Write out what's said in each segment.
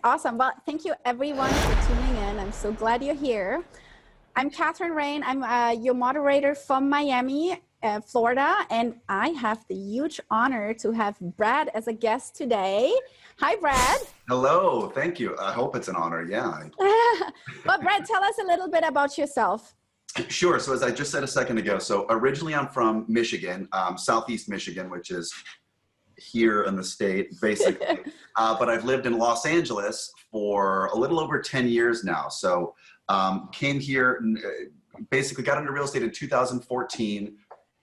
Awesome. Well, thank you everyone for tuning in. I'm so glad you're here. I'm Kathrin Rein. I'm your moderator from Miami, Florida, and I have the huge honor to have Brad as a guest today. Hi, Brad. Hello. Thank you. I hope it's an honor. Yeah. Well, Brad, tell us a little bit about yourself. Sure. So as I just said a second ago, so originally I'm from Michigan, Southeast Michigan, which is here in the state, basically. But I've lived in Los Angeles for a little over 10 years now. So came here, basically got into real estate in 2014.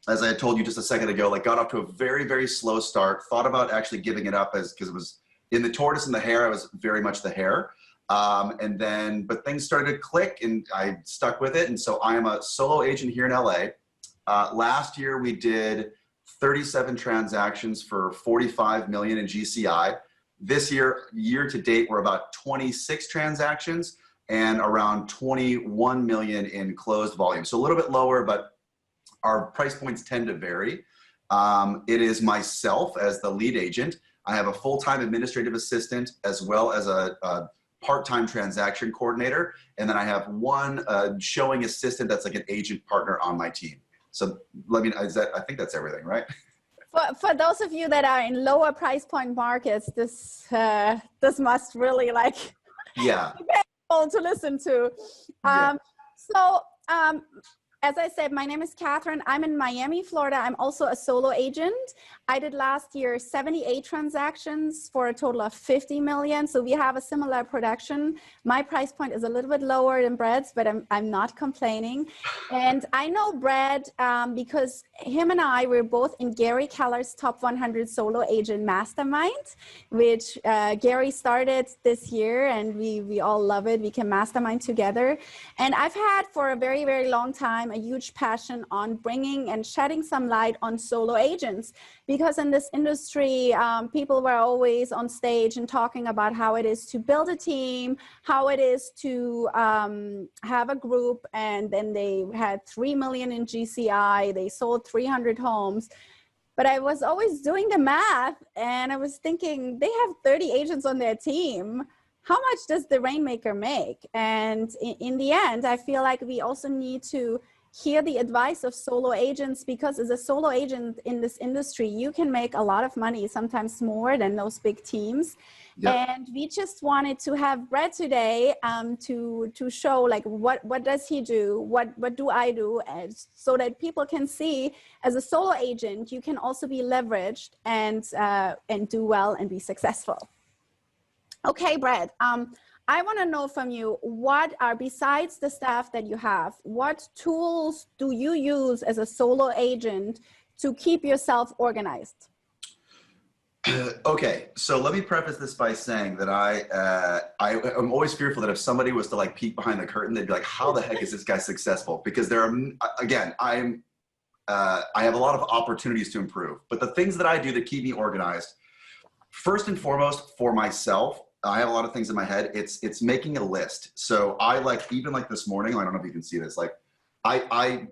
As I had told you just a second ago, like got off to a very, very slow start. Thought about actually giving it up because it was in the tortoise and the hare. I was very much the hare. But things started to click and I stuck with it. And so I am a solo agent here in LA. Last year we did 37 transactions for 45 million in GCI. This year to date, we're about 26 transactions and around 21 million in closed volume. So a little bit lower, but our price points tend to vary. It is myself as the lead agent. I have a full-time administrative assistant as well as a part-time transaction coordinator. And then I have one showing assistant that's like an agent partner on my team. So I think that's everything, right? For those of you that are in lower price point markets, this must really like be painful to listen to. As I said, my name is Kathrin. I'm in Miami, Florida. I'm also a solo agent. I did last year 78 transactions for a total of 50 million. So we have a similar production. My price point is a little bit lower than Brad's, but I'm not complaining. And I know Brad because him and I were both in Gary Keller's Top 100 Solo Agent Mastermind, which Gary started this year, and we all love it. We can mastermind together. And I've had for a very, very long time a huge passion on bringing and shedding some light on solo agents, because in this industry, people were always on stage and talking about how it is to build a team, how it is to have a group, and then they had 3 million in GCI, they sold 300 homes. But I was always doing the math and I was thinking, they have 30 agents on their team. How much does the rainmaker make? And in the end, I feel like we also need to hear the advice of solo agents, because as a solo agent in this industry, you can make a lot of money, sometimes more than those big teams. Yep. And we just wanted to have Brad today to show like what does he do, what do I do, so that people can see as a solo agent, you can also be leveraged and do well and be successful. Okay, Brad, I want to know from you, what are, besides the staff that you have, what tools do you use as a solo agent to keep yourself organized? Okay, so let me preface this by saying that I'm always fearful that if somebody was to like peek behind the curtain, they'd be like, how the heck is this guy successful? Because there are, again, I have a lot of opportunities to improve, but the things that I do that keep me organized, first and foremost for myself, I have a lot of things in my head. It's making a list. So I like, even like this morning, I don't know if you can see this, like I'm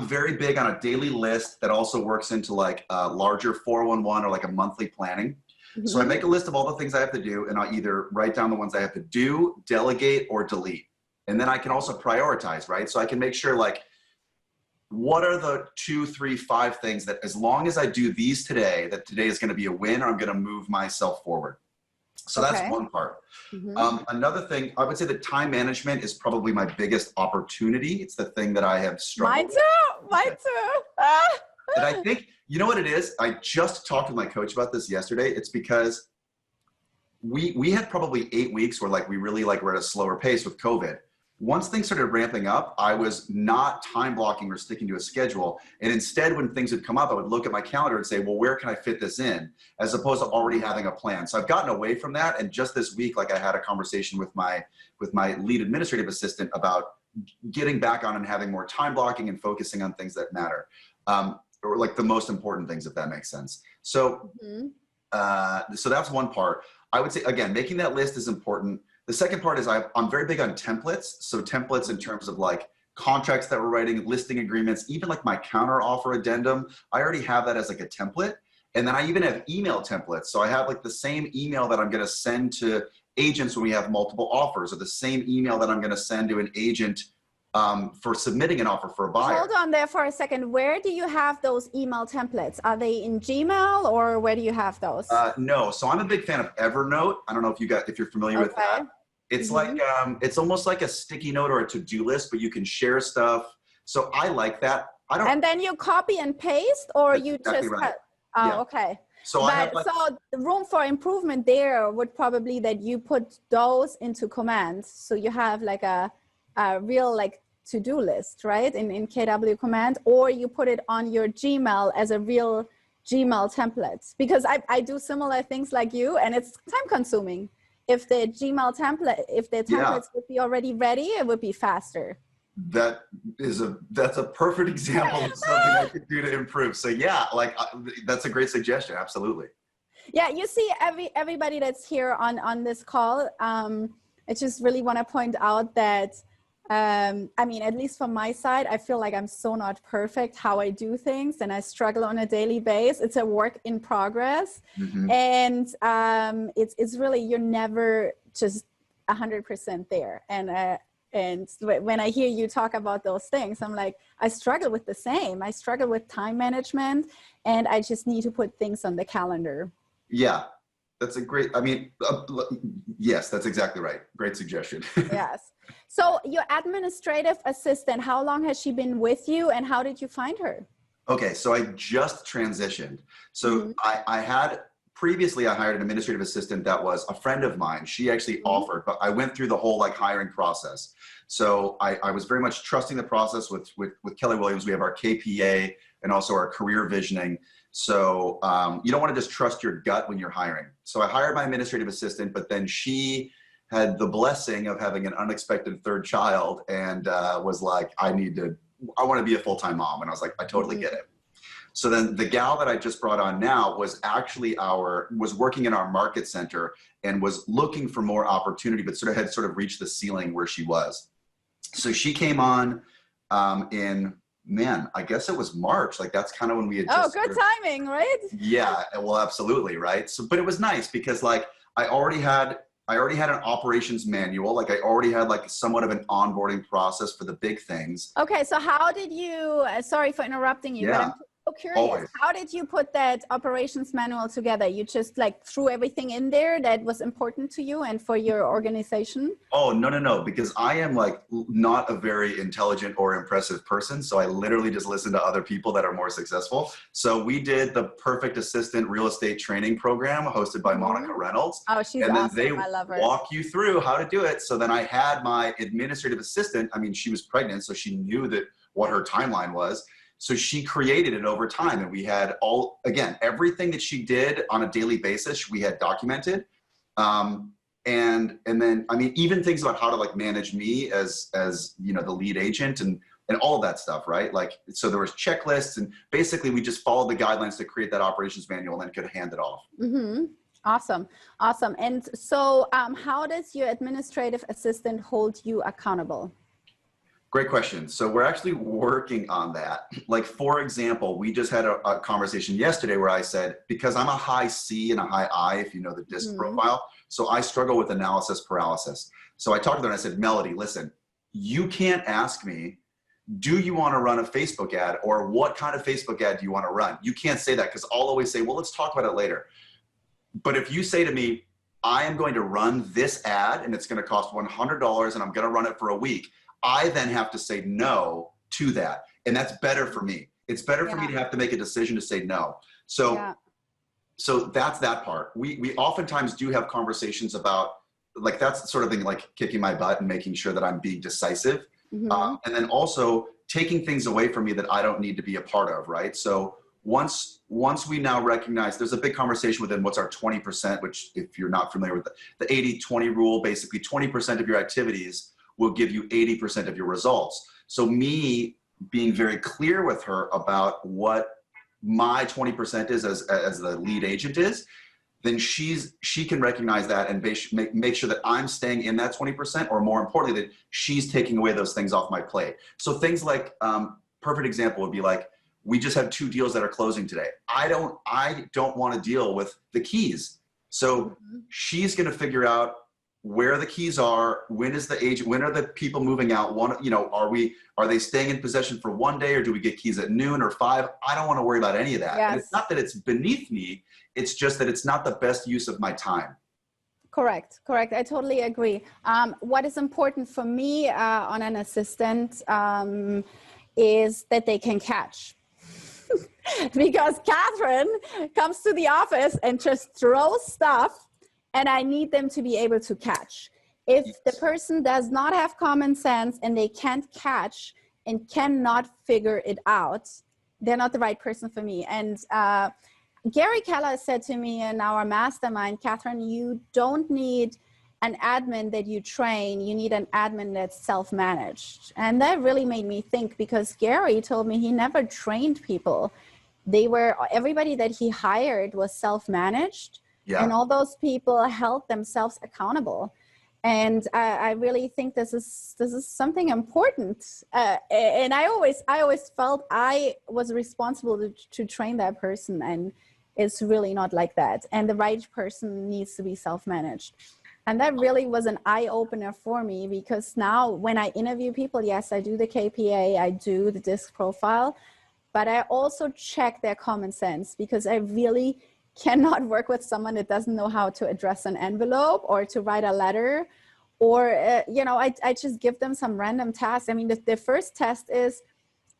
very big on a daily list that also works into like a larger 411 or like a monthly planning. Mm-hmm. So I make a list of all the things I have to do, and I either write down the ones I have to do, delegate, or delete. And then I can also prioritize, right? So I can make sure like, what are the 2, 3, 5 things that as long as I do these today, that today is going to be a win, or I'm going to move myself forward. So that's one part. Mm-hmm. Another thing, I would say that time management is probably my biggest opportunity. It's the thing that I have struggled with. Mine too. And I think, you know what it is? I just talked with my coach about this yesterday. It's because we had probably 8 weeks where like we really like were at a slower pace with COVID. Once things started ramping up, I was not time blocking or sticking to a schedule. And instead, when things would come up, I would look at my calendar and say, well, where can I fit this in? As opposed to already having a plan. So I've gotten away from that. And just this week, like I had a conversation with my lead administrative assistant about getting back on and having more time blocking and focusing on things that matter. Or like the most important things, if that makes sense. So, so that's one part. I would say, again, making that list is important. The second part is I'm very big on templates. So templates in terms of like contracts that we're writing, listing agreements, even like my counter offer addendum, I already have that as like a template. And then I even have email templates. So I have like the same email that I'm going to send to agents when we have multiple offers, or the same email that I'm going to send to an agent for submitting an offer for a buyer. Hold on there for a second. Where do you have those email templates? Are they in Gmail, or where do you have those? No. So I'm a big fan of Evernote. I don't know if you're familiar with that. It's like, it's almost like a sticky note or a to-do list, but you can share stuff. So I like that. And then you copy and paste, or you exactly just, right. okay. So so the room for improvement there would probably that you put those into commands. So you have like a real like to-do list, right? In KW command, or you put it on your Gmail as a real Gmail template, because I do similar things like you, and it's time consuming. If the Gmail template, if the templates would be already ready, it would be faster. That's a perfect example of something I could do to improve. So yeah, like that's a great suggestion. Absolutely. Yeah, you see everybody that's here on this call. I just really want to point out that, I mean, at least from my side, I feel like I'm so not perfect how I do things, and I struggle on a daily basis. It's a work in progress. And it's really, you're never just 100% there. And when I hear you talk about those things, I'm like, I struggle with the same. I struggle with time management, and I just need to put things on the calendar. Yeah, that's a great, I mean, yes, that's exactly right. Great suggestion. Yes. So your administrative assistant, how long has she been with you, and how did you find her? Okay, so I just transitioned. So previously I hired an administrative assistant that was a friend of mine. She actually offered, but I went through the whole like hiring process. So I was very much trusting the process with Keller Williams. We have our KPA and also our career visioning. So you don't want to just trust your gut when you're hiring. So I hired my administrative assistant, but then she had the blessing of having an unexpected third child, and was like, I want to be a full-time mom. And I was like, I totally get it. So then the gal that I just brought on now was actually was working in our market center and was looking for more opportunity, but had reached the ceiling where she was. So she came on I guess it was March. Like that's kind of when we had just good timing, right? Yeah, well, absolutely. Right. So, but it was nice because like I already had an operations manual. Like I already had like somewhat of an onboarding process for the big things. Okay. So how did you, sorry for interrupting you, but I'm so curious. Always. How did you put that operations manual together? You just like threw everything in there that was important to you and for your organization? Oh, no. Because I am like not a very intelligent or impressive person. So I literally just listen to other people that are more successful. So we did the Perfect Assistant Real Estate Training Program hosted by Monica Reynolds. Oh, she's awesome. And then they I love her. Walk you through how to do it. So then I had my administrative assistant. I mean, she was pregnant, so she knew what her timeline was. So she created it over time, and we had everything that she did on a daily basis, we had documented. And then, I mean, even things about how to like manage me as you know, the lead agent and all of that stuff, right? Like, so there was checklists, and basically we just followed the guidelines to create that operations manual and then could hand it off. Awesome. And so how does your administrative assistant hold you accountable? Great question. So we're actually working on that. Like, for example, we just had a conversation yesterday where I said, because I'm a high C and a high I, if you know the DISC profile, so I struggle with analysis paralysis. So I talked to her and I said, Melody, listen, you can't ask me, do you want to run a Facebook ad, or what kind of Facebook ad do you want to run? You can't say that, because I'll always say, well, let's talk about it later. But if you say to me, I am going to run this ad and it's going to cost $100 and I'm going to run it for a week, I then have to say no to that. And that's better for me. It's better for me to have to make a decision to say no. So, so that's that part. We oftentimes do have conversations about, like, that's the sort of thing, like kicking my butt and making sure that I'm being decisive. And then also taking things away from me that I don't need to be a part of, right? So once we now recognize, there's a big conversation within what's our 20%, which if you're not familiar with the 80-20 rule, basically 20% of your activities will give you 80% of your results. So me being very clear with her about what my 20% is as the lead agent is, then she can recognize that and make sure that I'm staying in that 20%, or more importantly, that she's taking away those things off my plate. So things like, perfect example would be like, we just have 2 deals that are closing today. I don't want to deal with the keys. So she's going to figure out where the keys are, when is the agent, when are the people moving out? Are they staying in possession for 1 day, or do we get keys at noon or 5? I don't want to worry about any of that. Yes. And it's not that it's beneath me. It's just that it's not the best use of my time. Correct. I totally agree. What is important for me on an assistant is that they can catch. Because Kathrin comes to the office and just throws stuff, and I need them to be able to catch. If the person does not have common sense and they can't catch and cannot figure it out, they're not the right person for me. And Gary Keller said to me in our mastermind, Kathrin, you don't need an admin that you train, you need an admin that's self-managed. And that really made me think, because Gary told me he never trained people. Everybody that he hired was self-managed. Yeah. And all those people held themselves accountable. And I really think this is something important. And I always felt I was responsible to train that person, and it's really not like that. And the right person needs to be self-managed. And that really was an eye-opener for me, because now when I interview people, yes, I do the KPA, I do the DISC profile, but I also check their common sense, because I really cannot work with someone that doesn't know how to address an envelope or to write a letter, or, I just give them some random tasks. I mean, the first test is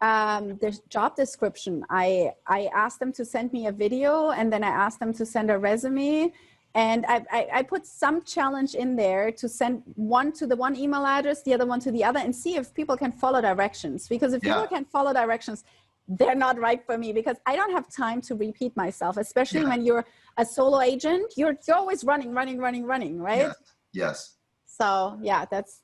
the job description. I asked them to send me a video, and then I asked them to send a resume. And I put some challenge in there to send one to the one email address, the other one to the other, and see if people can follow directions. Because if people can follow directions, they're not right for me, because I don't have time to repeat myself, especially when you're a solo agent. You're always running, right? Yes. So yeah, that's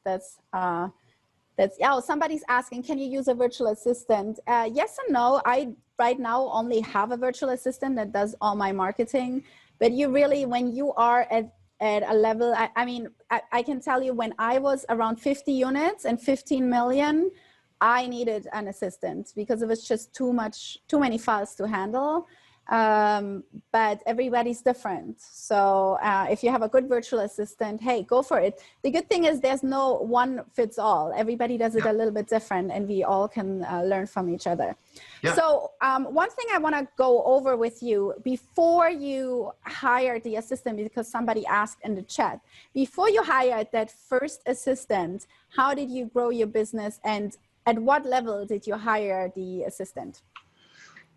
somebody's asking, can you use a virtual assistant? Yes and no. I right now only have a virtual assistant that does all my marketing. But you really, when you are at a level, I can tell you, when I was around 50 units and 15 million, I needed an assistant, because it was just too many files to handle. But everybody's different. So if you have a good virtual assistant, hey, go for it. The good thing is there's no one fits all. Everybody does it a little bit different, and we all can learn from each other. Yeah. So one thing I want to go over with you before you hire the assistant, because somebody asked in the chat, before you hired that first assistant, how did you grow your business, and at what level did you hire the assistant?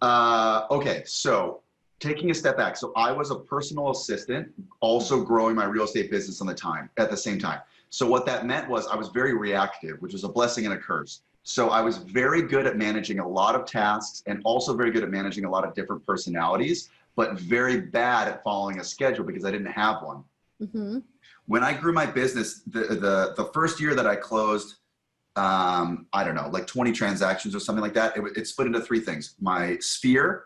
Okay, so taking a step back. So I was a personal assistant, also growing my real estate business at the same time. So what that meant was I was very reactive, which was a blessing and a curse. So I was very good at managing a lot of tasks, and also very good at managing a lot of different personalities, but very bad at following a schedule, because I didn't have one. Mm-hmm. When I grew my business, the first year that I closed, I don't know, like 20 transactions or something like that. It split into 3 things. My sphere,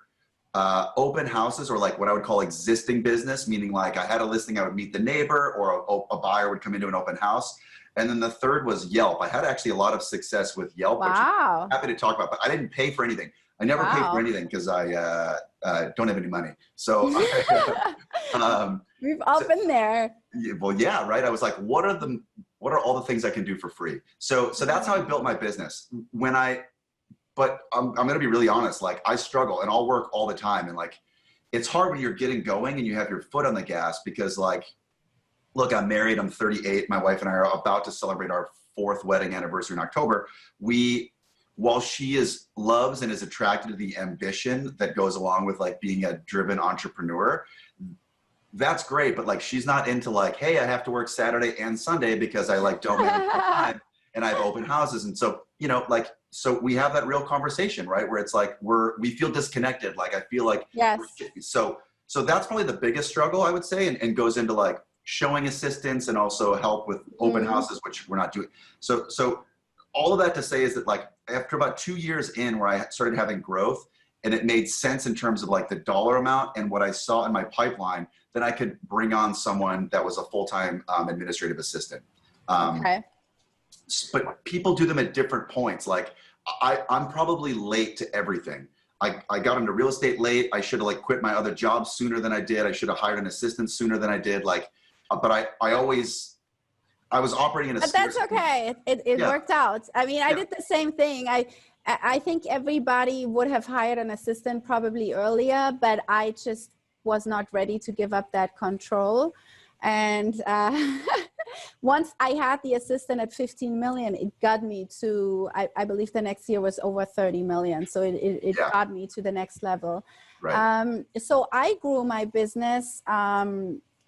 open houses, or like what I would call existing business, meaning like I had a listing, I would meet the neighbor, or a buyer would come into an open house. And then the third was Yelp. I had actually a lot a lot with Yelp, which I'm happy to talk about, but I didn't pay for anything. I never paid for anything, because I don't have any money. So we've all been there. Well, yeah, right. I was like, what are all the things I can do for free? So that's how I built my business. But I'm going to be really honest. Like, I struggle, and I'll work all the time. And like, it's hard when you're getting going and you have your foot on the gas, because like, look, I'm married, I'm 38. My wife and I are about to celebrate our 4th wedding anniversary in October. While she loves and is attracted to the ambition that goes along with like being a driven entrepreneur, that's great. But like, she's not into like, hey, I have to work Saturday and Sunday because I like don't manage my time, and I have open houses. And so, so we have that real conversation, right? Where it's like, we feel disconnected. Like, I feel like, yes. So that's probably the biggest struggle, I would say, and goes into like showing assistance and also help with open houses, which we're not doing. So all of that to say is that like, after about 2 years in, where I started having growth, and it made sense in terms of like the dollar amount and what I saw in my pipeline, then I could bring on someone that was a full-time administrative assistant. Okay. But people do them at different points. Like I'm probably late to everything. I got into real estate late. I should have like quit my other job sooner than I did. I should have hired an assistant sooner than I did. Like, but I was operating in a. But that's okay. It worked out. I mean, I did the same thing. I think everybody would have hired an assistant probably earlier, but I just was not ready to give up that control. And once I had the assistant at 15 million, it got me to, I believe the next year was over 30 million. So it got me to the next level. Right. So I grew my business.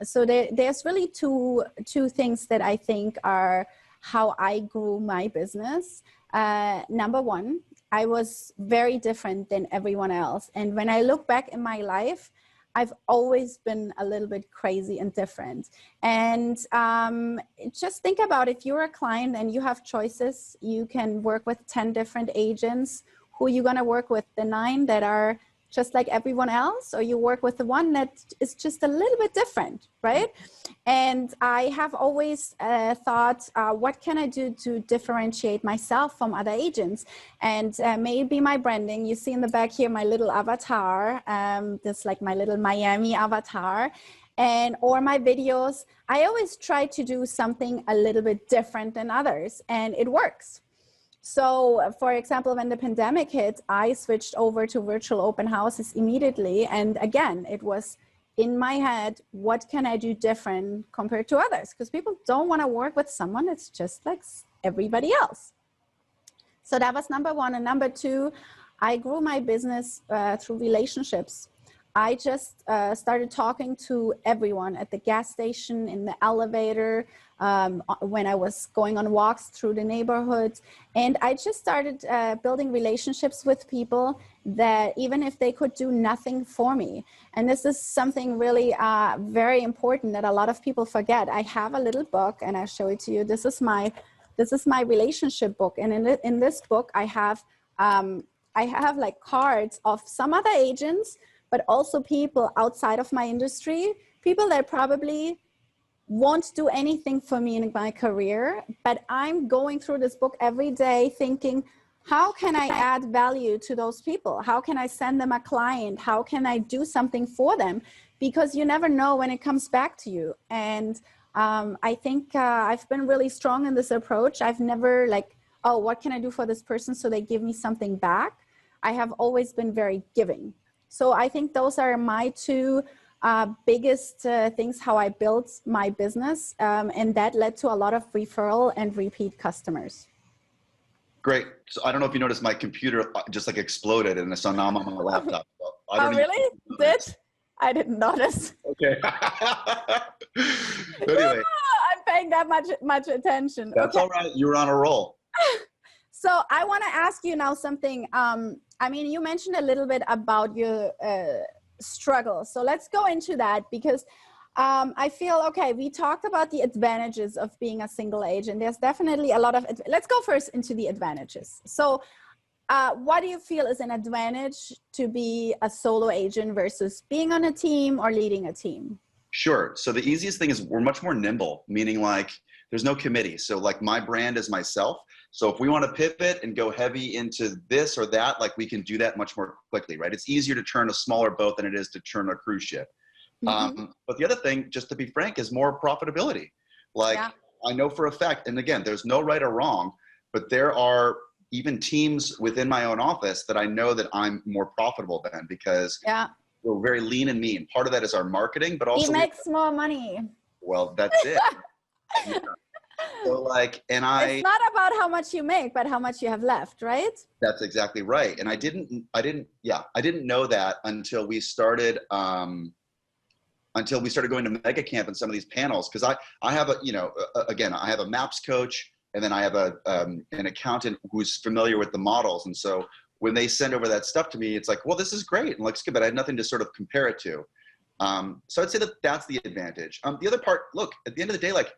So there's really two things that I think are how I grew my business. Number one, I was very different than everyone else. And when I look back in my life, I've always been a little bit crazy and different. And just think about if you're a client and you have choices, you can work with 10 different agents. Who are you going to work with? The 9 that are just like everyone else, or you work with the one that is just a little bit different, right? And I have always thought, what can I do to differentiate myself from other agents? And maybe my branding, you see in the back here, my little avatar, this like my little Miami avatar, or my videos. I always try to do something a little bit different than others, and it works. So, for example, when the pandemic hit, I switched over to virtual open houses immediately. And again, it was in my head, what can I do different compared to others? Because people don't want to work with someone that's just like everybody else. So that was number one. And number two, I grew my business through relationships. I just started talking to everyone at the gas station, in the elevator, when I was going on walks through the neighborhood. And I just started building relationships with people that even if they could do nothing for me. And this is something really very important that a lot of people forget. I have a little book and I'll show it to you. This is my relationship book. And in this book, I have like cards of some other agents, but also people outside of my industry, people that probably won't do anything for me in my career, but I'm going through this book every day thinking, how can I add value to those people? How can I send them a client? How can I do something for them? Because you never know when it comes back to you. And I think I've been really strong in this approach. I've never like, oh, what can I do for this person so they give me something back? I have always been very giving. So I think those are my two biggest things, how I built my business. And that led to a lot of referral and repeat customers. Great. So I don't know if you noticed, my computer just like exploded and so now I'm on my laptop. So oh, really? I didn't notice. Okay. Anyway. I'm paying that much attention. That's okay. All right. You were on a roll. So I want to ask you now something. I mean, you mentioned a little bit about your struggle. So let's go into that because I feel, okay, we talked about the advantages of being a single agent. There's definitely a lot of, let's go first into the advantages. So what do you feel is an advantage to be a solo agent versus being on a team or leading a team? Sure. So the easiest thing is we're much more nimble, meaning like there's no committee. So like my brand is myself. So if we want to pivot and go heavy into this or that, like we can do that much more quickly, right? It's easier to turn a smaller boat than it is to turn a cruise ship. Mm-hmm. But the other thing, just to be frank, is more profitability. Like I know for a fact, and again, there's no right or wrong, but there are even teams within my own office that I know that I'm more profitable than because we're very lean and mean. Part of that is our marketing, but also- He makes more money. Well, that's it. Yeah. So like, and it's not about how much you make, but how much you have left, right? That's exactly right. And I didn't know that until we started going to Mega Camp and some of these panels. Cause I have I have a maps coach and then I have an accountant who's familiar with the models. And so when they send over that stuff to me, it's like, well, this is great and looks good, but I had nothing to sort of compare it to. So I'd say that that's the advantage. The other part, look, at the end of the day, like,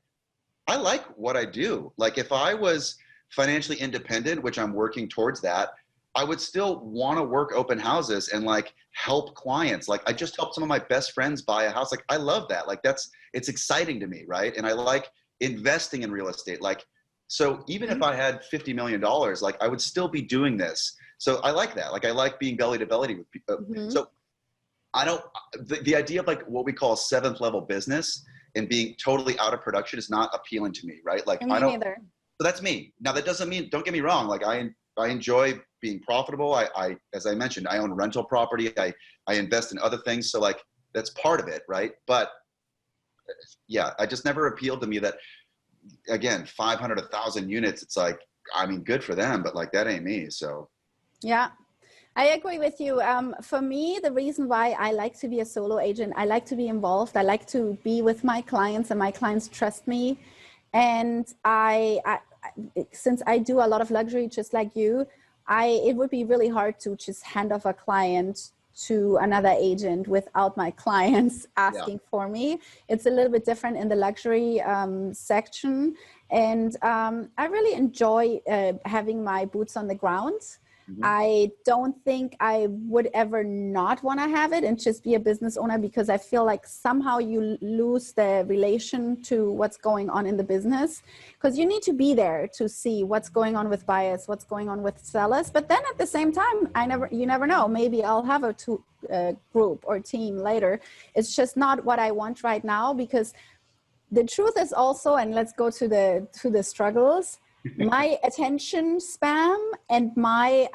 I like what I do. Like if I was financially independent, which I'm working towards that, I would still want to work open houses and like help clients. Like I just helped some of my best friends buy a house. Like I love that. Like it's exciting to me. Right. And I like investing in real estate. Like, so even if I had $50 million, like I would still be doing this. So I like that. Like I like being belly to belly with people. So I don't, the idea of like what we call a 7th level business and being totally out of production is not appealing to me. Right. Like Me neither. So that's me. Now that doesn't mean, don't get me wrong. Like I enjoy being profitable. I, as I mentioned, I own rental property. I invest in other things. So like, that's part of it. Right. But yeah, I just never appealed to me that, again, 500, 1,000 units. It's like, I mean, good for them, but like, that ain't me. So. Yeah, I agree with you. For me, the reason why I like to be a solo agent, I like to be involved. I like to be with my clients and my clients trust me. And since I do a lot of luxury, just like you, it would be really hard to just hand off a client to another agent without my clients asking for me. It's a little bit different in the luxury section. And I really enjoy having my boots on the ground. I don't think I would ever not want to have it and just be a business owner, because I feel like somehow you lose the relation to what's going on in the business, because you need to be there to see what's going on with buyers, what's going on with sellers. But then at the same time, you never know. Maybe I'll have a group or team later. It's just not what I want right now, because the truth is also, and let's go to the struggles. My attention span and my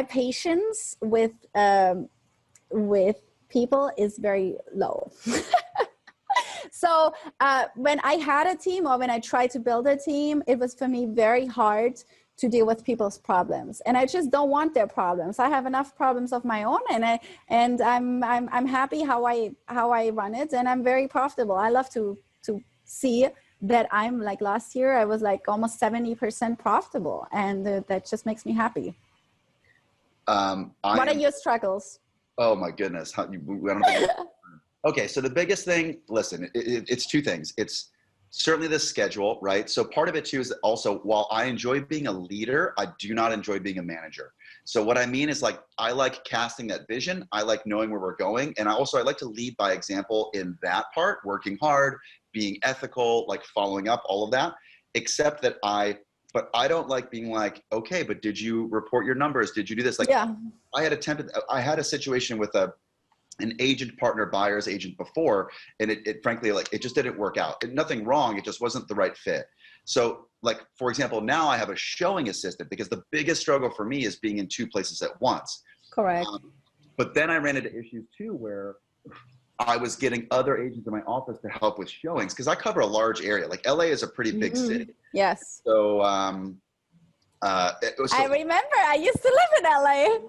patience with people is very low. So when I had a team, or when I tried to build a team, it was for me very hard to deal with people's problems, and I just don't want their problems. I have enough problems of my own, and I'm happy how I run it, and I'm very profitable. I love to see that I'm like, last year I was like almost 70% profitable, and that just makes me happy. What are your struggles? Oh my goodness. Okay. So the biggest thing, listen, it's 2 things. It's certainly the schedule, right? So part of it too is also, while I enjoy being a leader, I do not enjoy being a manager. So what I mean is, like, I like casting that vision. I like knowing where we're going. And I like to lead by example in that part, working hard, being ethical, like following up, all of that, except that I don't like being like, okay, but did you report your numbers? Did you do this? Like, I had a situation with an agent partner, buyer's agent before, and it frankly, like, it just didn't work out. Nothing wrong. It just wasn't the right fit. So like, for example, now I have a showing assistant, because the biggest struggle for me is being in 2 places at once. Correct. But then I ran into issues too, where I was getting other agents in my office to help with showings, because I cover a large area. Like LA is a pretty big city. Yes. So, I remember I used to live in LA.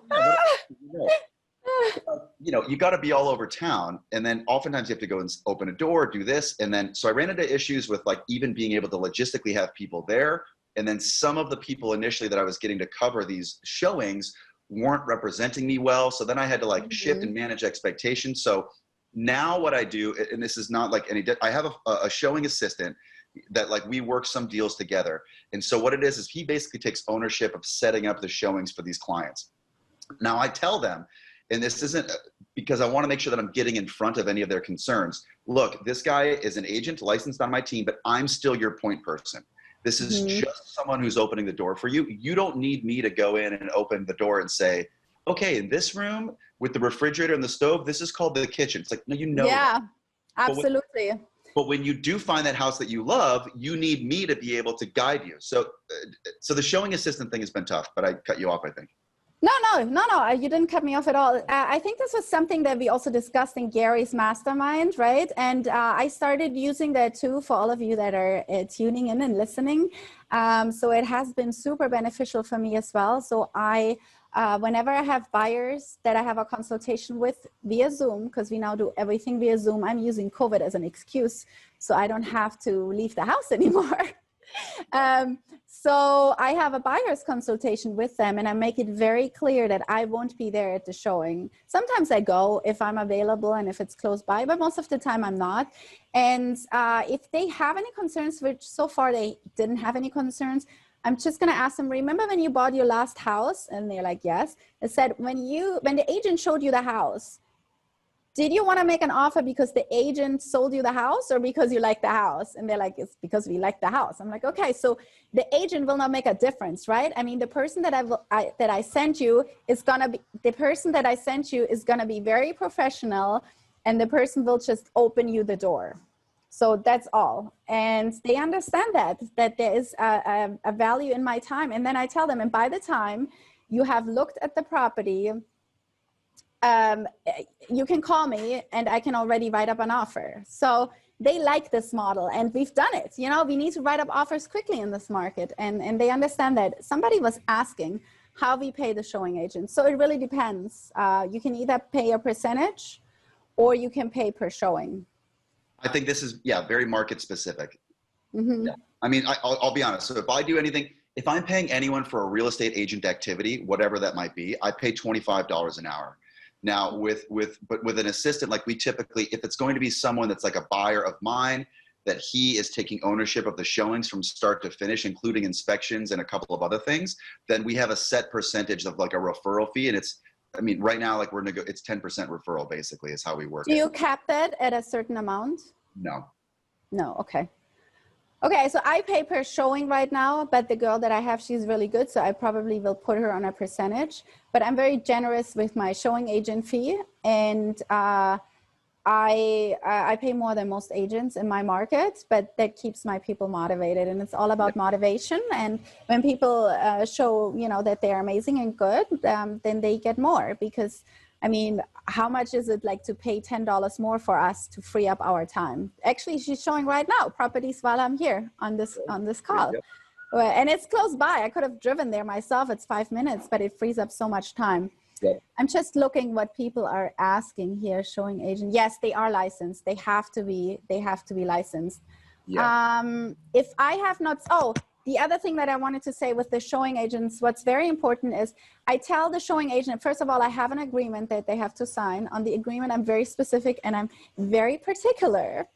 You got to be all over town. And then oftentimes you have to go and open a door, do this. And then, so I ran into issues with like even being able to logistically have people there. And then some of the people initially that I was getting to cover these showings weren't representing me well. So then I had to like shift and manage expectations. So now what I do, and this is not like I have a showing assistant that, like, we work some deals together. And so what it is he basically takes ownership of setting up the showings for these clients. Now I tell them, and this isn't because I want to make sure that I'm getting in front of any of their concerns. Look, this guy is an agent licensed on my team, but I'm still your point person. This is just someone who's opening the door for you. You don't need me to go in and open the door and say, okay, in this room with the refrigerator and the stove, this is called the kitchen. It's like, no, Yeah, absolutely. But when you do find that house that you love, you need me to be able to guide you. So the showing assistant thing has been tough, but I cut you off, I think. No, you didn't cut me off at all. I think this was something that we also discussed in Gary's mastermind, right? And I started using that too for all of you that are tuning in and listening. So it has been super beneficial for me as well. So whenever I have buyers that I have a consultation with via Zoom, because we now do everything via Zoom, I'm using COVID as an excuse, so I don't have to leave the house anymore. So I have a buyer's consultation with them, and I make it very clear that I won't be there at the showing. Sometimes I go if I'm available and if it's close by, but most of the time I'm not. And if they have any concerns, which so far they didn't have any concerns, I'm just going to ask them, remember when you bought your last house? And they're like, yes. I said, when the agent showed you the house, did you want to make an offer because the agent sold you the house or because you like the house? And they're like, it's because we like the house. I'm like, okay, so the agent will not make a difference, right? I mean, the person that I sent you is going to be, the person that I sent you is going to be very professional, and the person will just open you the door. So that's all. And they understand that there is a value in my time. And then I tell them, and by the time you have looked at the property, you can call me and I can already write up an offer. So they like this model, and we've done it. You know, we need to write up offers quickly in this market, and they understand that. Somebody was asking how we pay the showing agent. So it really depends. You can either pay a percentage or you can pay per showing. I think this is, yeah, very market specific. Mm-hmm. Yeah. I mean, I'll be honest. So if I do anything, if I'm paying anyone for a real estate agent activity, whatever that might be, I pay $25 an hour. Now with an assistant, like we typically, if it's going to be someone that's like a buyer of mine, that he is taking ownership of the showings from start to finish, including inspections and a couple of other things, then we have a set percentage of like a referral fee. And it's, I mean, right now, like it's 10% referral basically is how we work. Do you cap that at a certain amount? No. No, okay. Okay, so I pay per showing right now, but the girl that I have, she's really good, so I probably will put her on a percentage. But I'm very generous with my showing agent fee, and I pay more than most agents in my market, but that keeps my people motivated, and it's all about motivation. And when people show, you know, that they're amazing and good, then they get more, because I mean, how much is it like to pay $10 more for us to free up our time? Actually, she's showing right now properties while I'm here on this call. Yep. And it's close by. I could have driven there myself. It's 5 minutes, but it frees up so much time. Yep. I'm just looking what people are asking here. Showing agent. Yes, they are licensed. They have to be licensed. Yeah. If I have not, the other thing that I wanted to say with the showing agents, what's very important is I tell the showing agent, first of all, I have an agreement that they have to sign. On the agreement, I'm very specific and I'm very particular,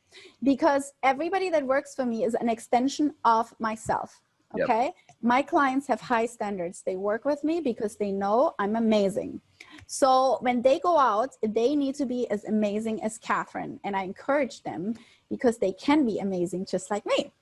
because everybody that works for me is an extension of myself. Okay. Yep. My clients have high standards. They work with me because they know I'm amazing. So when they go out, they need to be as amazing as Kathrin. And I encourage them because they can be amazing just like me.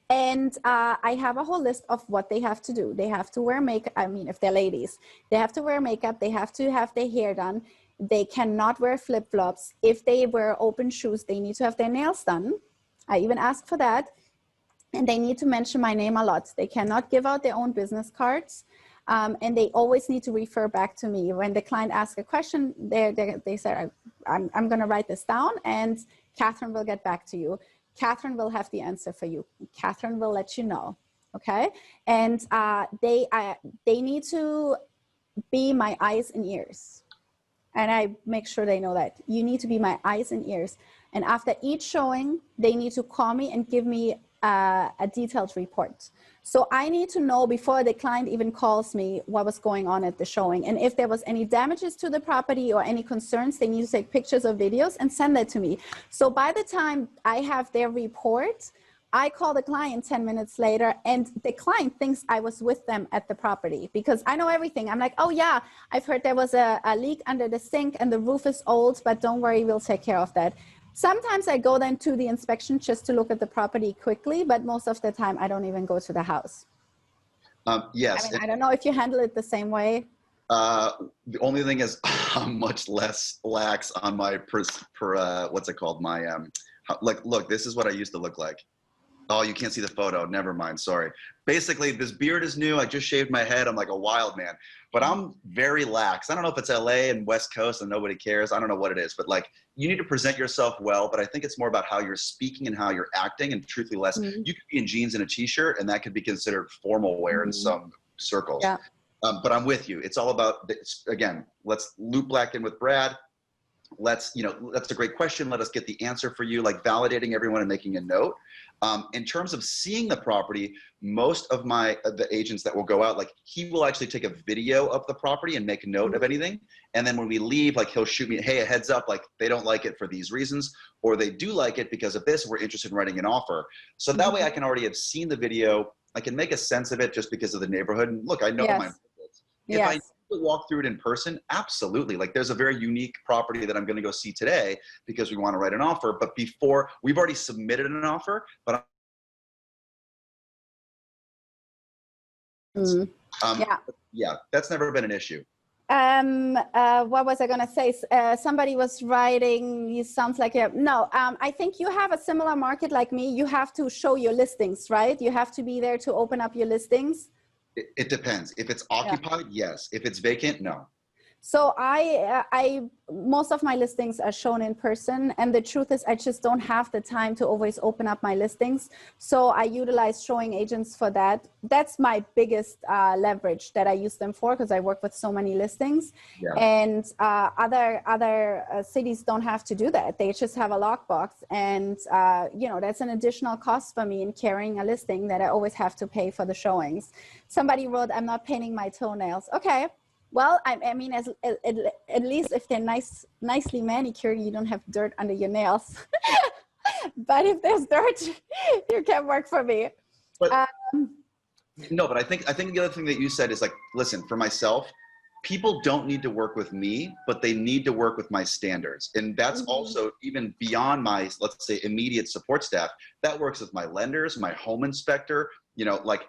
And I have a whole list of what they have to do. They have to wear makeup. I mean, if they're ladies, they have to wear makeup. They have to have their hair done. They cannot wear flip-flops. If they wear open shoes, they need to have their nails done. I even ask for that. And they need to mention my name a lot. They cannot give out their own business cards. And they always need to refer back to me. When the client asks a question, they say, I'm going to write this down and Kathrin will get back to you. Kathrin will have the answer for you. Kathrin will let you know, okay? And they need to be my eyes and ears. And I make sure they know that. You need to be my eyes and ears. And after each showing, they need to call me and give me a detailed report. So I need to know before the client even calls me what was going on at the showing. And if there was any damages to the property or any concerns, they need to take pictures or videos and send that to me. So by the time I have their report, I call the client 10 minutes later and the client thinks I was with them at the property because I know everything. I'm like, oh yeah, I've heard there was a leak under the sink and the roof is old, but don't worry, we'll take care of that. Sometimes I go then to the inspection just to look at the property quickly, but most of the time I don't even go to the house. Yes. I mean, I don't know if you handle it the same way. The only thing is I'm much less lax on my what's it called? My, like, look, this is what I used to look like. Oh, you can't see the photo. Never mind. Sorry. Basically, this beard is new. I just shaved my head. I'm like a wild man, but I'm very lax. I don't know if it's LA and West Coast and nobody cares. I don't know what it is, but like you need to present yourself well, but I think it's more about how you're speaking and how you're acting, and truthfully less. You could be in jeans and a t-shirt and that could be considered formal wear in some circles. Yeah. But I'm with you. It's all about, again, let's loop back in with Brad. Let's, that's a great question. Let us get the answer for you, like validating everyone and making a note. In terms of seeing the property, most of the agents that will go out, like he will actually take a video of the property and make a note of anything. And then when we leave, like he'll shoot me, hey, a heads up, like they don't like it for these reasons, or they do like it because of this, we're interested in writing an offer. So that way I can already have seen the video, I can make a sense of it just because of the neighborhood. And look, I know my markets. If I need to walk through it in person, absolutely. Like there's a very unique property that I'm going to go see today because we want to write an offer. But before, we've already submitted an offer, but yeah, that's never been an issue. What was I going to say? Somebody was writing, you sounds like, no, I think you have a similar market like me. You have to show your listings, right? You have to be there to open up your listings. It depends. If it's occupied, yes. If it's vacant, no. So most of my listings are shown in person, and the truth is I just don't have the time to always open up my listings. So I utilize showing agents for that. That's my biggest leverage that I use them for, because I work with so many listings. Yeah. And other cities don't have to do that. They just have a lockbox, and you know, that's an additional cost for me in carrying a listing that I always have to pay for the showings. Somebody wrote, I'm not painting my toenails. Okay. Well, I mean, at least if they're nicely manicured, you don't have dirt under your nails. But if there's dirt, you can't work for me. But, no, but I think the other thing that you said is like, listen, for myself, people don't need to work with me, but they need to work with my standards. And that's also even beyond my, let's say, immediate support staff. That works with my lenders, my home inspector, like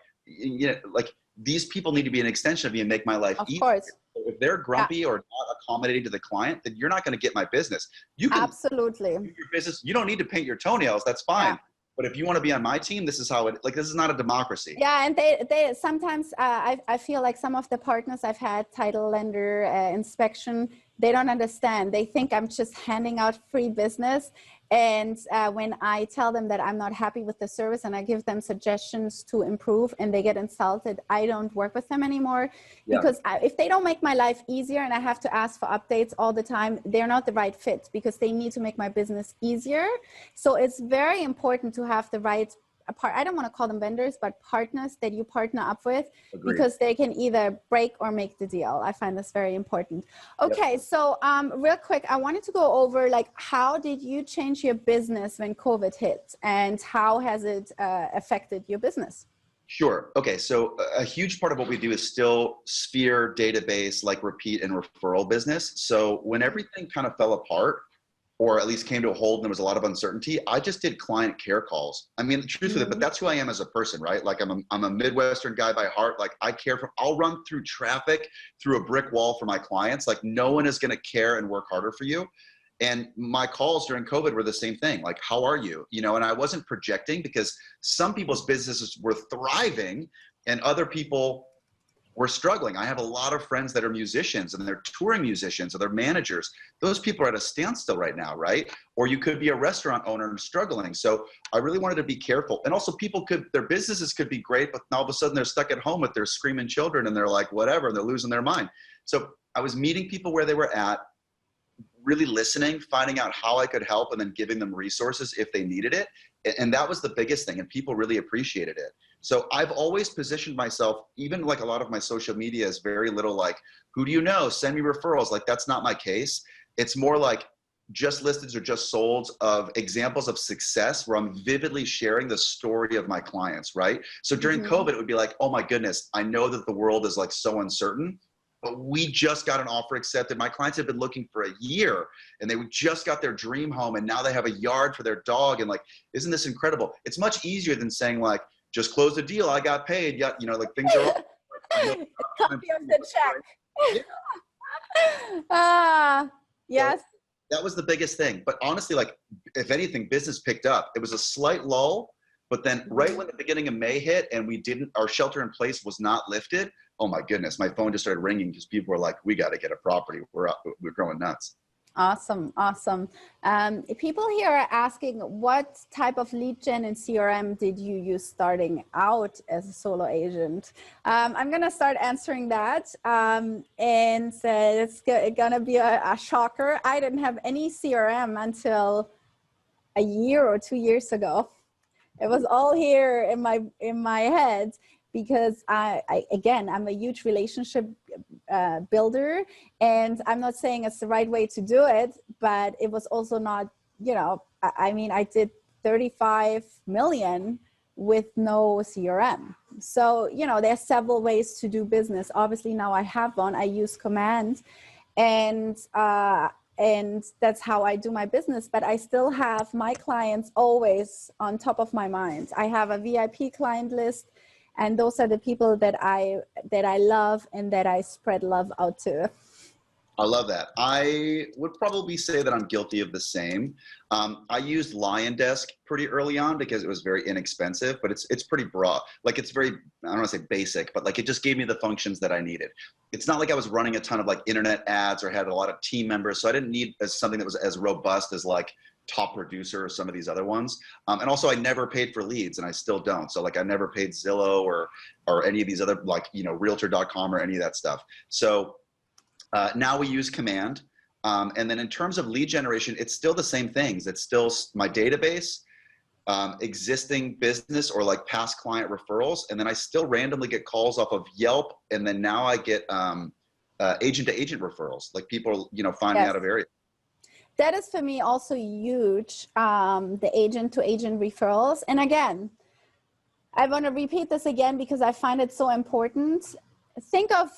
these people need to be an extension of me and make my life easier. Of course. If they're grumpy or not accommodating to the client, then you're not going to get my business. You can absolutely do your business. You don't need to paint your toenails. That's fine. Yeah. But if you want to be on my team, this is how it, like, this is not a democracy. Yeah. And they sometimes, I feel like some of the partners I've had, title, lender, inspection, they don't understand. They think I'm just handing out free business. And when I tell them that I'm not happy with the service and I give them suggestions to improve and they get insulted, I don't work with them anymore. Yeah. Because if they don't make my life easier and I have to ask for updates all the time, they're not the right fit, because they need to make my business easier. So it's very important to have the right I don't want to call them vendors, but partners that you partner up with. Agreed. Because they can either break or make the deal. I find this very important. Okay, yep. So real quick, I wanted to go over, like, how did you change your business when COVID hit, and how has it affected your business? Sure. Okay. So a huge part of what we do is still sphere database, like repeat and referral business. So when everything kind of fell apart, or at least came to a hold and there was a lot of uncertainty, I just did client care calls. I mean, the truth of it, but that's who I am as a person, right? Like I'm a Midwestern guy by heart. Like I'll run through traffic, through a brick wall for my clients. Like no one is going to care and work harder for you. And my calls during COVID were the same thing. Like, how are you? You know, and I wasn't projecting, because some people's businesses were thriving and other people were struggling. I have a lot of friends that are musicians, and they're touring musicians, or they're managers. Those people are at a standstill right now, right? Or you could be a restaurant owner and struggling. So I really wanted to be careful. And also their businesses could be great, but all of a sudden they're stuck at home with their screaming children and they're like, whatever, and they're losing their mind. So I was meeting people where they were at, really listening, finding out how I could help, and then giving them resources if they needed it. And that was the biggest thing. And people really appreciated it. So I've always positioned myself, even like a lot of my social media is very little like, who do you know? Send me referrals. Like, that's not my case. It's more like just listeds or just solds of examples of success where I'm vividly sharing the story of my clients, right? So during COVID, it would be like, oh my goodness, I know that the world is like so uncertain, but we just got an offer accepted. My clients have been looking for a year, and they just got their dream home, and now they have a yard for their dog. And like, isn't this incredible? It's much easier than saying like, just closed the deal, I got paid. Yeah, you know, like things are like, copy of the check. Yeah. Yes. So that was the biggest thing. But honestly, like, if anything, business picked up. It was a slight lull, but then right when the beginning of May hit and our shelter in place was not lifted, oh my goodness, my phone just started ringing because people were like, we got to get a property. We're growing nuts. Awesome. Awesome. People here are asking, what type of lead gen and CRM did you use starting out as a solo agent? I'm going to start answering that. And it's going to be a shocker. I didn't have any CRM until a year or 2 years ago. It was all here in my head, because again, I'm a huge relationship builder, and I'm not saying it's the right way to do it, but it was also not, you know, I mean, I did 35 million with no CRM, So, you know, there's several ways to do business. Obviously now I have one, I use Command, and that's how I do my business, but I still have my clients always on top of my mind. I have a VIP client list, and those are the people that I love and that I spread love out to. I love that. I would probably say that I'm guilty of the same. I used Lion Desk pretty early on because it was very inexpensive, but it's pretty broad. Like it's very, I don't want to say basic, but like it just gave me the functions that I needed. It's not like I was running a ton of like internet ads or had a lot of team members. So I didn't need something that was as robust as like Top Producer or some of these other ones. And also I never paid for leads, and I still don't. So like I never paid Zillow or any of these other, like, you know, Realtor.com or any of that stuff. So now we use Command. And then in terms of lead generation, it's still the same things. It's still my database, existing business or like past client referrals. And then I still randomly get calls off of Yelp. And then now I get agent to agent referrals, like people, you know, find me out of area. That is for me also huge, the agent to agent referrals. And again, I want to repeat this again because I find it so important. Think of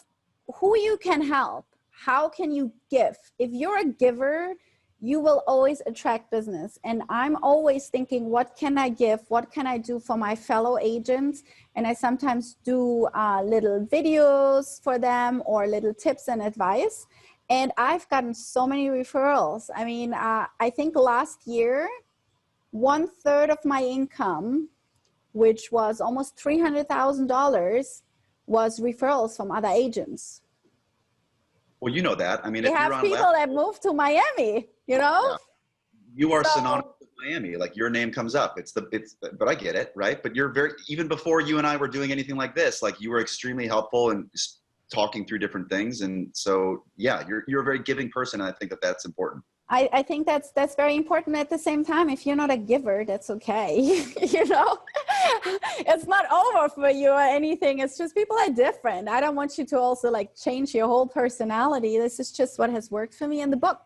who you can help. How can you give? If you're a giver, you will always attract business. And I'm always thinking, what can I give? What can I do for my fellow agents? And I sometimes do little videos for them or little tips and advice. And I've gotten so many referrals. I mean, I think last year, 1/3 of my income, which was almost $300,000, was referrals from other agents. Well, you know that. I mean, we have people that moved to Miami, you know? Yeah. You are synonymous with Miami. Like your name comes up. But I get it, right? But you're even before you and I were doing anything like this, like you were extremely helpful and talking through different things. And so, yeah, you're a very giving person. And I think that that's important. I think that's very important. At the same time, if you're not a giver, that's okay. You know, it's not over for you or anything. It's just people are different. I don't want you to also like change your whole personality. This is just what has worked for me in the book.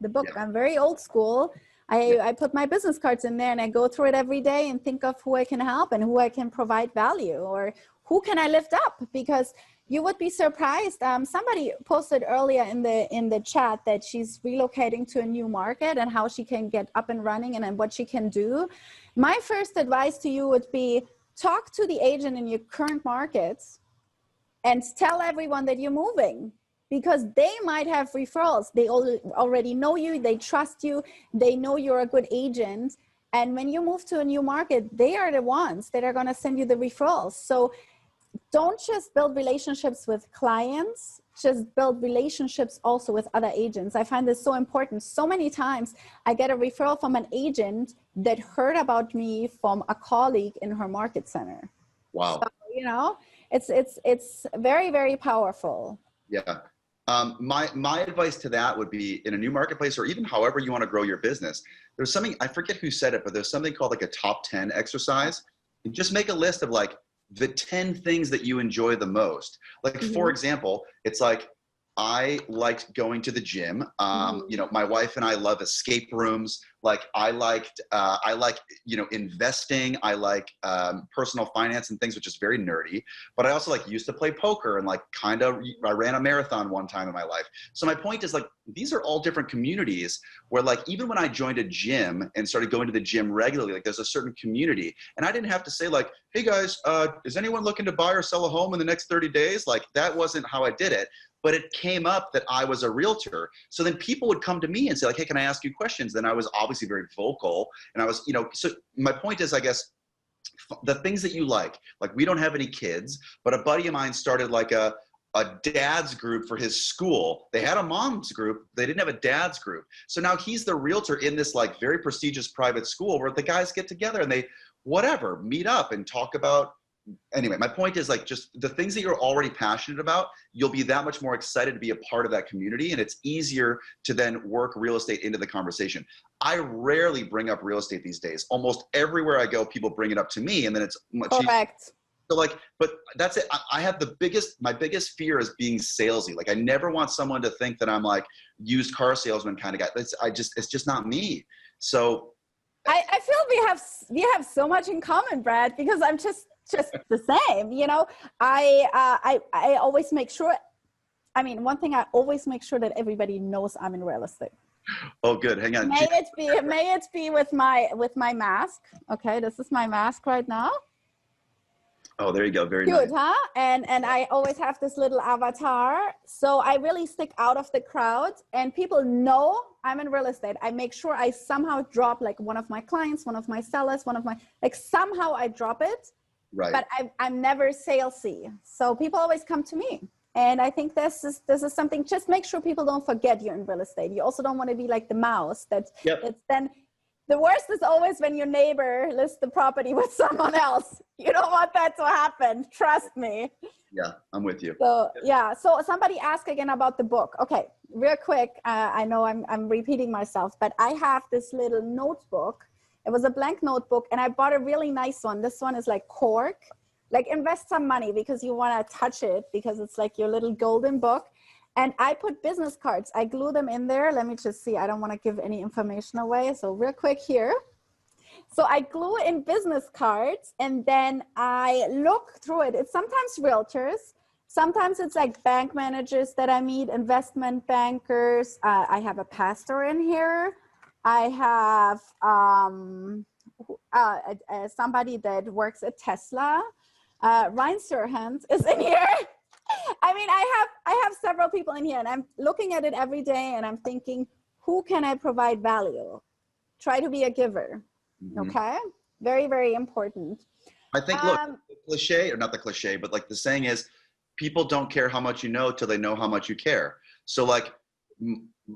Yeah. I'm very old school. I put my business cards in there and I go through it every day and think of who I can help and who I can provide value or who can I lift up, because you would be surprised. Somebody posted earlier in the chat that she's relocating to a new market and how she can get up and running and then what she can do. My first advice to you would be talk to the agent in your current markets and tell everyone that you're moving, because they might have referrals. They already know you, they trust you, they know you're a good agent. And when you move to a new market, they are the ones that are going to send you the referrals. So don't just build relationships with clients, just build relationships also with other agents. I find this so important. So many times I get a referral from an agent that heard about me from a colleague in her market center. Wow. So, you know, it's very, very powerful. Yeah. My advice to that would be in a new marketplace or even however you want to grow your business. There's something, I forget who said it, but there's something called like a top 10 exercise. And just make a list of like the 10 things that you enjoy the most. Like, for example, it's like, I liked going to the gym. You know, my wife and I love escape rooms. Like I like, you know, investing. I like personal finance and things, which is very nerdy. But I also like used to play poker and like I ran a marathon one time in my life. So my point is like, these are all different communities where like, even when I joined a gym and started going to the gym regularly, like there's a certain community. And I didn't have to say like, hey guys, is anyone looking to buy or sell a home in the next 30 days? Like that wasn't how I did it. But it came up that I was a realtor. So then people would come to me and say like, hey, can I ask you questions? Then I was obviously very vocal. And I was, you know, so my point is, I guess, the things that you like we don't have any kids, but a buddy of mine started like a dad's group for his school. They had a mom's group. They didn't have a dad's group. So now he's the realtor in this like very prestigious private school where the guys get together and they meet up and talk about. Anyway, my point is like just the things that you're already passionate about, you'll be that much more excited to be a part of that community, and it's easier to then work real estate into the conversation. I rarely bring up real estate these days. Almost everywhere I go, people bring it up to me, and then it's much correct. So like, but that's it. I have my biggest fear is being salesy. Like I never want someone to think that I'm like used car salesman kind of guy. It's just not me. So I feel we have so much in common, Brad, because just the same, you know. I always make sure, I mean, one thing, I always make sure that everybody knows I'm in real estate. Oh, good. Hang on. May it be with my mask. Okay, this is my mask right now. Oh, there you go. Very Good, nice. huh? And I always have this little avatar. So I really stick out of the crowd, and people know I'm in real estate. I make sure I somehow drop like one of my clients, one of my sellers, like somehow I drop it. Right. But I'm never salesy. So people always come to me. And I think this is something, just make sure people don't forget you're in real estate. You also don't want to be like the mouse that's then, the worst is always when your neighbor lists the property with someone else. You don't want that to happen. Trust me. Yeah, I'm with you. So yeah, so somebody asked again about the book. Okay, real quick. I know I'm repeating myself, but I have this little notebook. It was a blank notebook, and I bought a really nice one. This one is like cork. Like, invest some money because you want to touch it, because it's like your little golden book. And I put business cards. I glue them in there. Let me just see. I don't want to give any information away. So real quick here. So I glue in business cards, and then I look through it. It's sometimes realtors. Sometimes it's like bank managers that I meet, investment bankers. I have a pastor in here. I have somebody that works at Tesla. Rein is in here. I mean, I have several people in here, and I'm looking at it every day, and I'm thinking, who can I provide value? Try to be a giver. Mm-hmm. Okay, very, very important. I think, look, the cliche, or not the cliche, but like the saying is, people don't care how much you know till they know how much you care. So like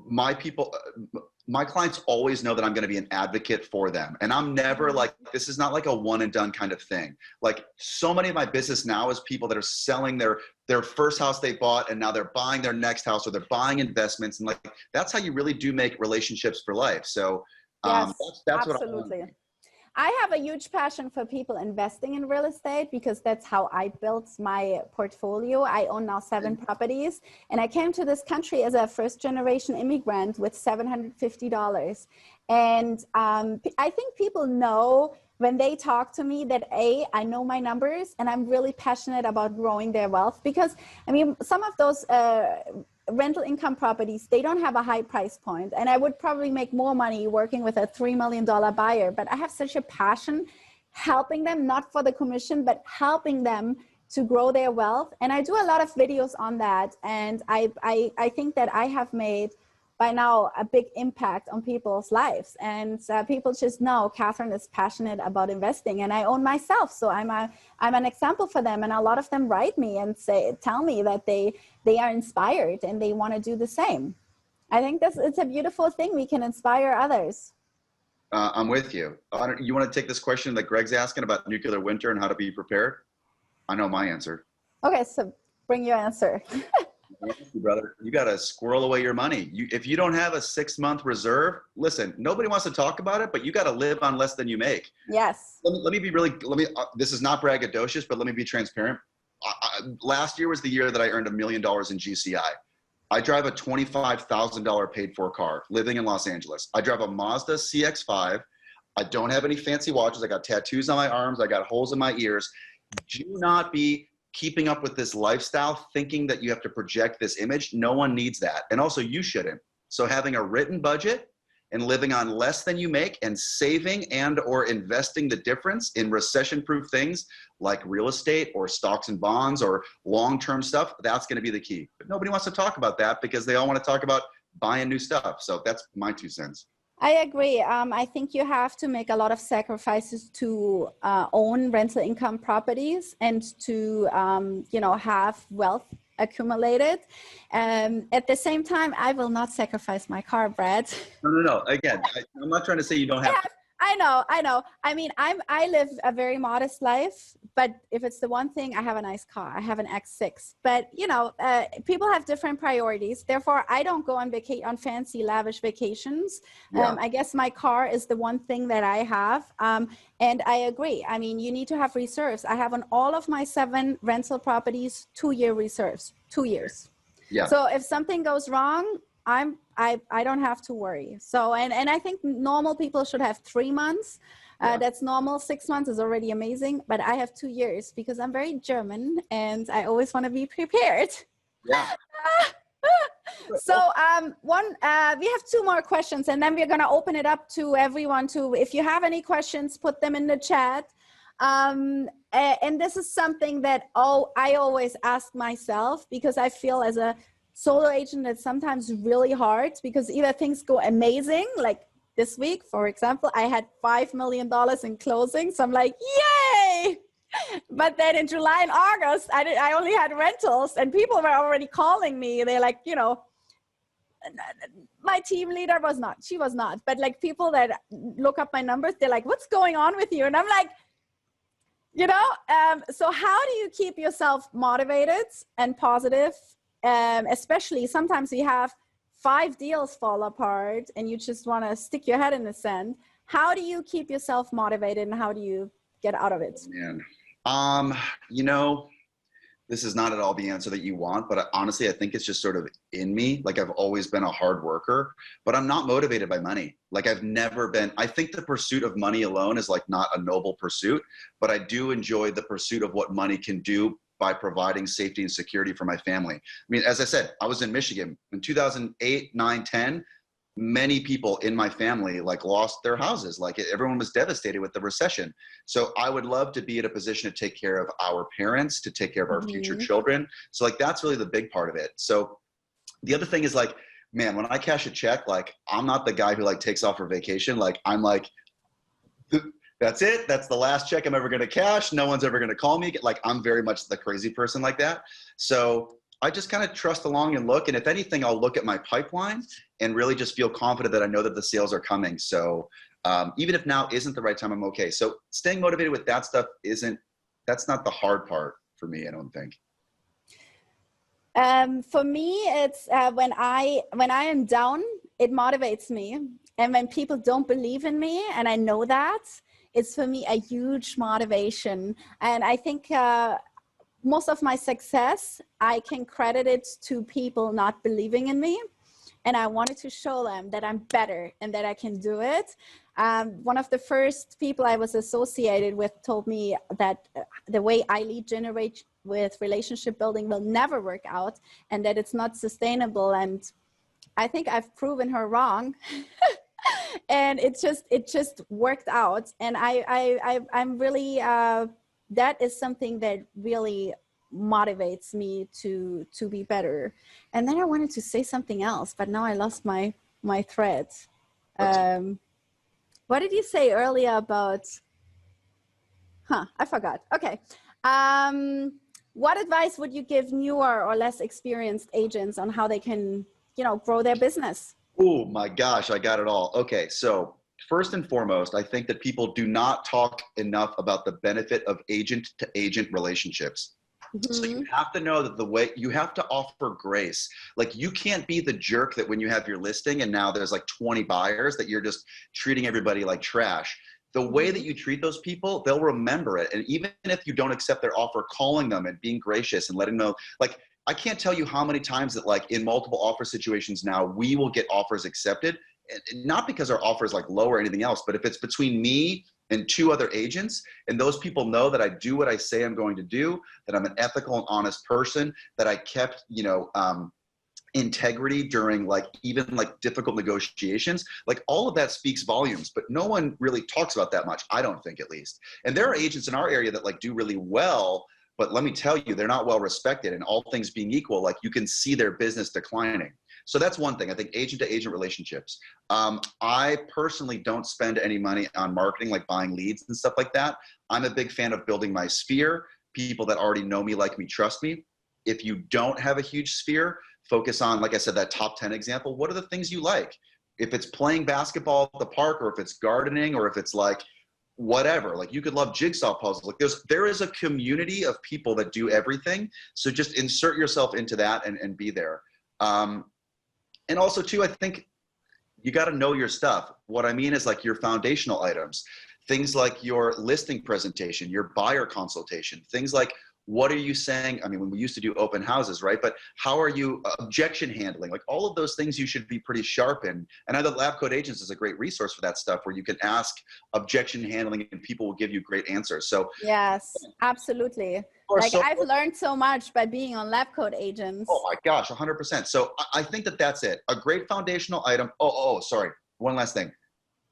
my clients always know that I'm going to be an advocate for them. And I'm never like, this is not like a one and done kind of thing. Like, so many of my business now is people that are selling their first house they bought, and now they're buying their next house, or they're buying investments. And like, that's how you really do make relationships for life. So yes, that's absolutely. what I have a huge passion for people investing in real estate, because that's how I built my portfolio. I own now 7 properties, and I came to this country as a first-generation immigrant with $750. And I think people know when they talk to me that I know my numbers, and I'm really passionate about growing their wealth, because I mean, some of those rental income properties, they don't have a high price point, and I would probably make more money working with a $3 million buyer, but I have such a passion helping them, not for the commission, but helping them to grow their wealth. And I do a lot of videos on that, and I think that I have made by now a big impact on people's lives, and people just know Kathrin is passionate about investing, and I own myself, so I'm an example for them. And a lot of them write me and tell me that they are inspired and they want to do the same. I think it's a beautiful thing. We can inspire others. I'm with you. You want to take this question that Greg's asking about nuclear winter and how to be prepared? I know my answer. Okay, so bring your answer. Brother, you got to squirrel away your money. If you don't have a 6-month reserve, listen, nobody wants to talk about it, but you got to live on less than you make. Yes. Let me be this is not braggadocious, but let me be transparent. Last year was the year that I earned $1 million in GCI. I drive a $25,000 paid for car living in Los Angeles. I drive a Mazda CX-5. I don't have any fancy watches. I got tattoos on my arms. I got holes in my ears. Do not be keeping up with this lifestyle thinking that you have to project this image. No one needs that. And also, you shouldn't. So having a written budget and living on less than you make, and saving and or investing the difference in recession-proof things like real estate or stocks and bonds or long-term stuff, that's going to be the key. But nobody wants to talk about that because they all want to talk about buying new stuff. So that's my 2 cents. I agree. I think you have to make a lot of sacrifices to own rental income properties and to, have wealth accumulated. At the same time, I will not sacrifice my car, Brad. No. Again, I'm not trying to say you don't have to. I know. I mean, I live a very modest life, but if it's the one thing, I have a nice car. I have an X6, but people have different priorities. Therefore, I don't go on fancy, lavish vacations. Yeah. I guess my car is the one thing that I have. And I agree. I mean, you need to have reserves. I have on all of my 7 rental properties, 2-year reserves, 2 years. Yeah. So if something goes wrong, I don't have to worry. So, and I think normal people should have 3 months, That's normal. 6 months is already amazing, but I have 2 years because I'm very German and I always want to be prepared. Yeah. So we have 2 more questions and then we're going to open it up to everyone to, if you have any questions, put them in the chat. And this is something that I always ask myself, because I feel as a solo agent it's sometimes really hard, because either things go amazing, like this week, for example, I had $5 million in closing. So I'm like, yay! But then in July and August, I only had rentals and people were already calling me. They're like, you know, my team leader was not, she was not, but like people that look up my numbers, they're like, what's going on with you? And I'm like, you know, so how do you keep yourself motivated and positive? Especially sometimes we have 5 deals fall apart and you just want to stick your head in the sand. How do you keep yourself motivated and how do you get out of it? Man. You know, this is not at all the answer that you want, but honestly, I think it's just sort of in me. Like I've always been a hard worker, but I'm not motivated by money. Like I've never been, I think the pursuit of money alone is like not a noble pursuit, but I do enjoy the pursuit of what money can do by providing safety and security for my family. I mean, as I said, I was in Michigan in 2008, 9, 10. Many people in my family like lost their houses. Like everyone was devastated with the recession. So I would love to be in a position to take care of our parents, to take care of our future children. So like, that's really the big part of it. So the other thing is like, man, when I cash a check, like I'm not the guy who like takes off for vacation. Like I'm like, that's it. That's the last check I'm ever going to cash. No one's ever going to call me. Like I'm very much the crazy person like that. So I just kind of trust along and look. And if anything, I'll look at my pipeline and really just feel confident that I know that the sales are coming. So even if now isn't the right time, I'm okay. So staying motivated with that stuff that's not the hard part for me, I don't think. For me, it's when I am down, it motivates me. And when people don't believe in me, and I know that, it's for me a huge motivation. And I think most of my success, I can credit it to people not believing in me. And I wanted to show them that I'm better and that I can do it. One of the first people I was associated with told me that the way I lead generate with relationship building will never work out and that it's not sustainable. And I think I've proven her wrong. And it just worked out. And I'm really, that is something that really motivates me to be better. And then I wanted to say something else, but now I lost my thread. What did you say earlier about, I forgot. Okay. What advice would you give newer or less experienced agents on how they can, you know, grow their business? Oh my gosh, I got it all. Okay, so first and foremost, I think that people do not talk enough about the benefit of agent-to-agent relationships. So you have to know that the way you have to offer grace. Like you can't be the jerk that when you have your listing and now there's like 20 buyers that you're just treating everybody like trash. The way that you treat those people, they'll remember it. And even if you don't accept their offer, calling them and being gracious and letting them know, like, I can't tell you how many times that like in multiple offer situations now, we will get offers accepted, and not because our offer is like low or anything else, but if it's between me and 2 other agents, and those people know that I do what I say I'm going to do, that I'm an ethical and honest person, that I kept, you know, integrity during like even like difficult negotiations, like all of that speaks volumes, but no one really talks about that much, I don't think, at least. And there are agents in our area that like do really well, but let me tell you, they're not well respected, and all things being equal, like you can see their business declining. So that's one thing. I think agent to agent relationships. I personally don't spend any money on marketing, like buying leads and stuff like that. I'm a big fan of building my sphere, people that already know me, like me, trust me. If you don't have a huge sphere, focus on, like I said, that top 10 example. What are the things you like? If it's playing basketball at the park, or if it's gardening, or if it's like whatever, like you could love jigsaw puzzles. Like there is a community of people that do everything. So just insert yourself into that and be there. And also too, I think you got to know your stuff. What I mean is like your foundational items, things like your listing presentation, your buyer consultation, things like What are you saying? I mean, when we used to do open houses, right? But how are you objection handling? Like all of those things you should be pretty sharp in. And I know LabCoatAgents is a great resource for that stuff where you can ask objection handling and people will give you great answers. So yes, absolutely. Like I've learned so much by being on LabCoatAgents. Oh my gosh, 100%. So I think that that's it. A great foundational item. Sorry. One last thing.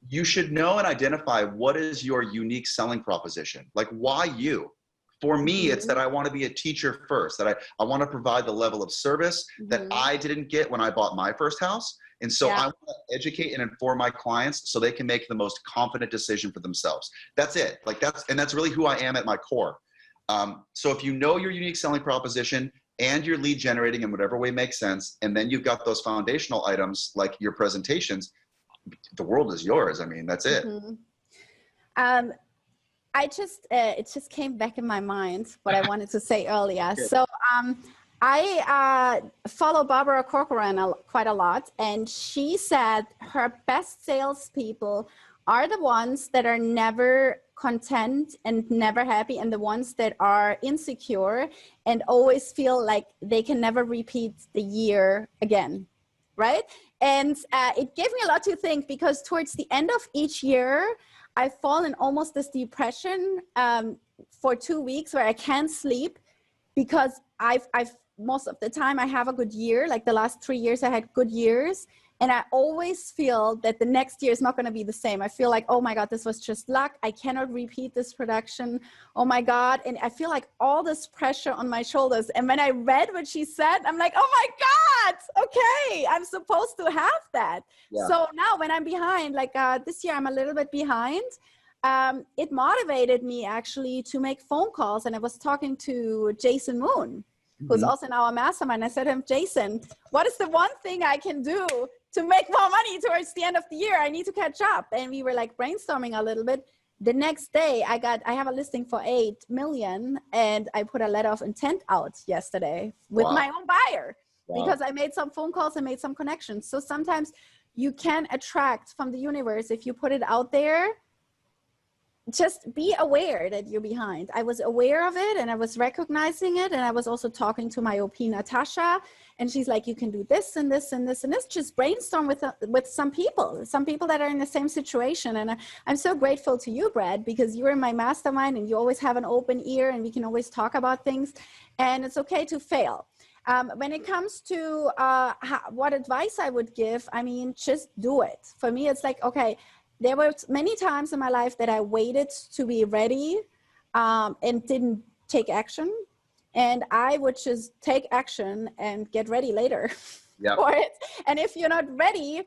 You should know and identify what is your unique selling proposition. Like why you? For me, it's that I want to be a teacher first, that I want to provide the level of service that I didn't get when I bought my first house. And so I want to educate and inform my clients so they can make the most confident decision for themselves. That's it. Like that's really who I am at my core. So if you know your unique selling proposition and your lead generating in whatever way makes sense, and then you've got those foundational items like your presentations, the world is yours. I mean, that's it. It just came back in my mind what I wanted to say earlier. So I follow Barbara Corcoran quite a lot, and she said her best salespeople are the ones that are never content and never happy, and the ones that are insecure and always feel like they can never repeat the year again, right? And it gave me a lot to think, because towards the end of each year, I fall in almost this depression for 2 weeks where I can't sleep, because I've most of the time I have a good year. Like the last 3 years, I had good years. And I always feel that the next year is not going to be the same. I feel like, oh my God, this was just luck. I cannot repeat this production. Oh my God. And I feel like all this pressure on my shoulders. And when I read what she said, I'm like, oh my God, okay, I'm supposed to have that. Yeah. So now when I'm behind, like this year, I'm a little bit behind. It motivated me actually to make phone calls. And I was talking to Jason Moon, who's also in our mastermind. I said to him, Jason, what is the one thing I can do to make more money towards the end of the year? I need to catch up. And we were like brainstorming a little bit. The next day I have a listing for 8 million, and I put a letter of intent out yesterday with my own buyer because I made some phone calls and made some connections. So sometimes you can attract from the universe if you put it out there. Just be aware that you're behind. I was aware of it and I was recognizing it. And I was also talking to my OP, Natasha, and she's like, you can do this and this and this and this. Just brainstorm with some people that are in the same situation. And I'm so grateful to you, Brad, because you're in my mastermind and you always have an open ear and we can always talk about things, and it's okay to fail. When it comes to what advice I would give, I mean, just do it. For me, it's like, okay, there were many times in my life that I waited to be ready and didn't take action. And I would just take action and get ready later for it. And if you're not ready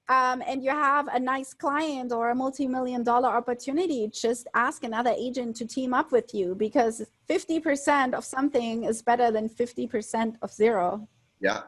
and you have a nice client or a multi-million-dollar opportunity, just ask another agent to team up with you, because 50% of something is better than 50% of zero. Yeah.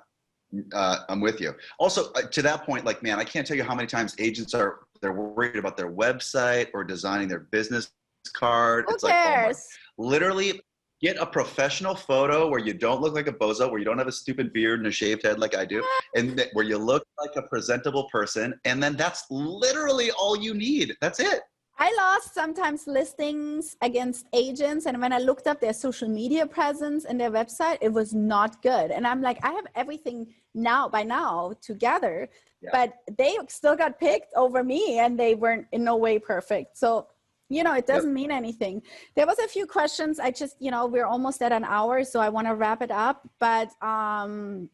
I'm with you. Also, to that point, like, man, I can't tell you how many times agents they're worried about their website or designing their business card. Who cares? Literally get a professional photo where you don't look like a bozo, where you don't have a stupid beard and a shaved head like I do, and where you look like a presentable person. And then that's literally all you need. That's it. I lost sometimes listings against agents, and when I looked up their social media presence and their website, it was not good. And I'm like, I have everything by now together, but they still got picked over me, and they weren't in no way perfect. So, it doesn't mean anything. There was a few questions. I just, we're almost at an hour, so I want to wrap it up. But how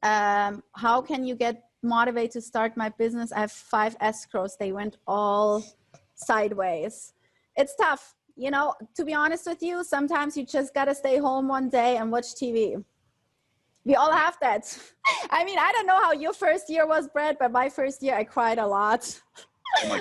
can you get motivated to start my business? I have 5 escrows. They went all sideways. It's tough. To be honest with you, sometimes you just got to stay home one day and watch TV. We all have that. I mean, I don't know how your first year was, Brett, but my first year, I cried a lot.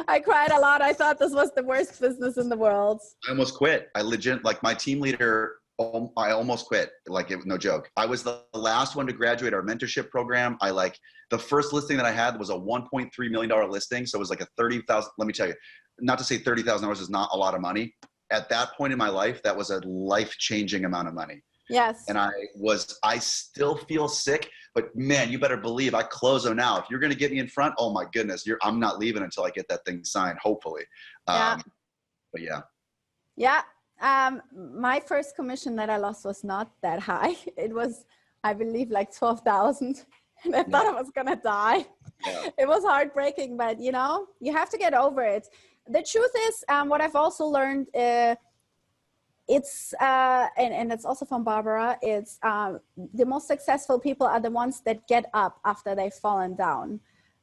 I cried a lot. I thought this was the worst business in the world. I almost quit. I legit, like my team leader, I almost quit. Like, no joke. I was the last one to graduate our mentorship program. The first listing that I had was a $1.3 million listing. So it was like a 30,000, let me tell you, not to say $30,000 is not a lot of money. At that point in my life, that was a life-changing amount of money. Yes. And I still feel sick, but man, you better believe I close them now. If you're going to get me in front, oh my goodness, I'm not leaving until I get that thing signed, hopefully. But yeah. Yeah. My first commission that I lost was not that high. It was, I believe, like 12,000. And I thought I was going to die. Yeah. It was heartbreaking, but you know, you have to get over it. The truth is, what I've also learned, it's, and it's also from Barbara, it's the most successful people are the ones that get up after they've fallen down.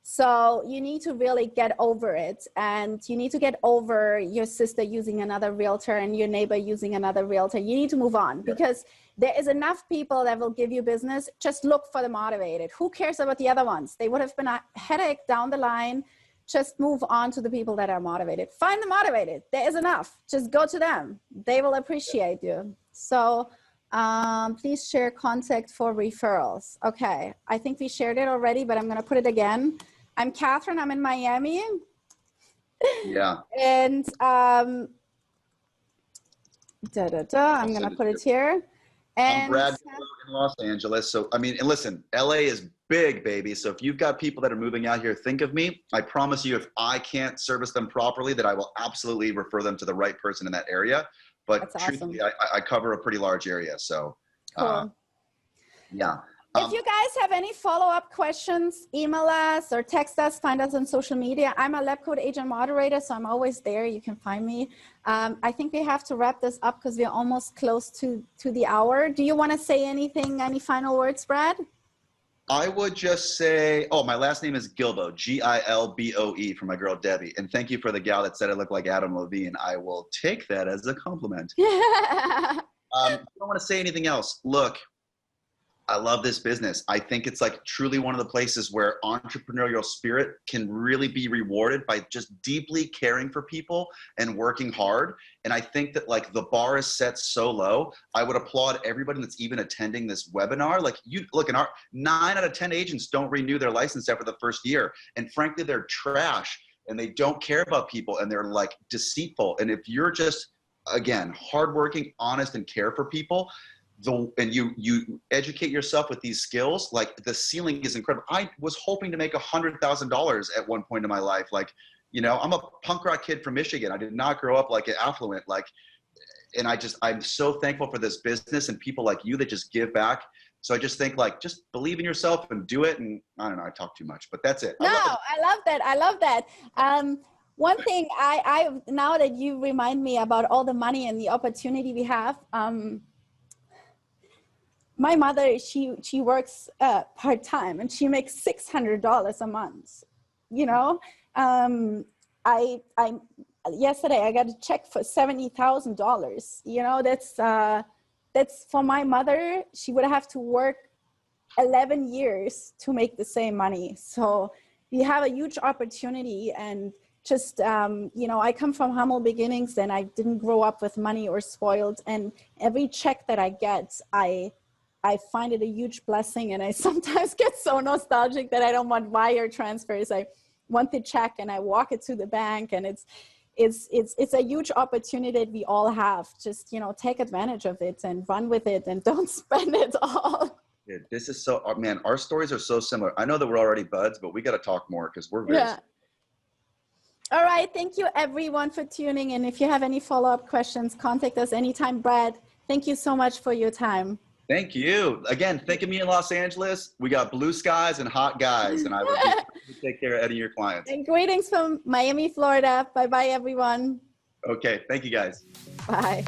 So you need to really get over it, and you need to get over your sister using another realtor and your neighbor using another realtor. You need to move on, because there is enough people that will give you business. Just look for the motivated. Who cares about the other ones? They would have been a headache down the line. Just move on to the people that are motivated. Find the motivated. There is enough. Just go to them. They will appreciate you. So please share contact for referrals. Okay, I think we shared it already, but I'm going to put it again. I'm Kathrin. I'm in Miami. Yeah. And I'm going to put it here. And I'm Brad in Los Angeles. So, I mean, and listen, LA is big, baby. So if you've got people that are moving out here, think of me. I promise you, if I can't service them properly, that I will absolutely refer them to the right person in that area. But that's truthfully, awesome. I cover a pretty large area. So, cool. Yeah. If you guys have any follow-up questions, email us or text us, find us on social media. I'm a LabCoatAgent moderator, so I'm always there. You can find me. I think we have to wrap this up because we're almost close to the hour. Do you want to say anything, any final words, Brad? I would just say, oh, my last name is Gilboe, Gilboe for my girl Debbie. And thank you for the gal that said I look like Adam Levine. I will take that as a compliment. I don't want to say anything else. Look, I love this business. I think it's like truly one of the places where entrepreneurial spirit can really be rewarded by just deeply caring for people and working hard. And I think that like the bar is set so low. I would applaud everybody that's even attending this webinar. Like you look, in our 9 out of 10 agents don't renew their license after the first year. And frankly, they're trash and they don't care about people and they're like deceitful. And if you're just, again, hardworking, honest, and care for people, and you educate yourself with these skills, like the ceiling is incredible. I was hoping to make $100,000 at one point in my life. Like, you know, I'm a punk rock kid from Michigan. I did not grow up like affluent, like, and I'm so thankful for this business and people like you that just give back. So I just think like, just believe in yourself and do it. And I don't know, I talk too much, but that's it. No, I love that. I love that. One thing I now that you remind me about all the money and the opportunity we have, my mother, she works part-time and she makes $600 a month. You know, yesterday I got a check for $70,000. You know, that's for my mother. She would have to work 11 years to make the same money. So we have a huge opportunity, and just, you know, I come from humble beginnings and I didn't grow up with money or spoiled. And every check that I get, I find it a huge blessing, and I sometimes get so nostalgic that I don't want wire transfers. I want the check and I walk it to the bank, and it's a huge opportunity that we all have. Just, you know, take advantage of it and run with it and don't spend it all. Dude, this is so, man, our stories are so similar. I know that we're already buds, but we got to talk more because we're very similar. All right. Thank you everyone for tuning in. If you have any follow-up questions, contact us anytime. Brad, thank you so much for your time. Thank you. Again, think of me in Los Angeles. We got blue skies and hot guys, and I will take care of any of your clients. And greetings from Miami, Florida. Bye-bye, everyone. Okay. Thank you, guys. Bye.